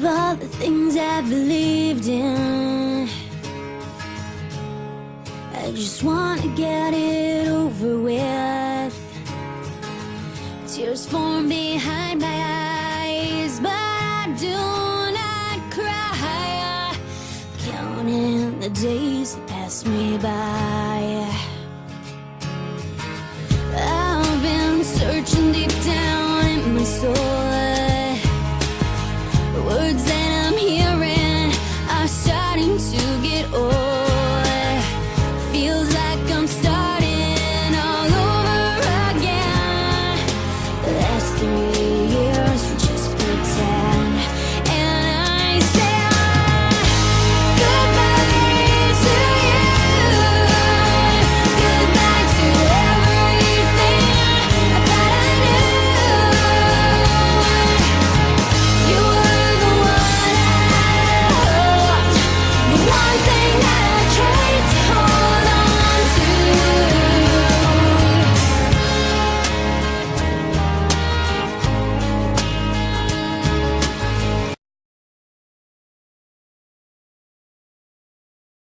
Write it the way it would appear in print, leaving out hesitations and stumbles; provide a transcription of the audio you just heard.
of all the things I believed in. I just wanna get it over with. Tears form behind my eyes, but I do not cry. Counting the days that pass me by.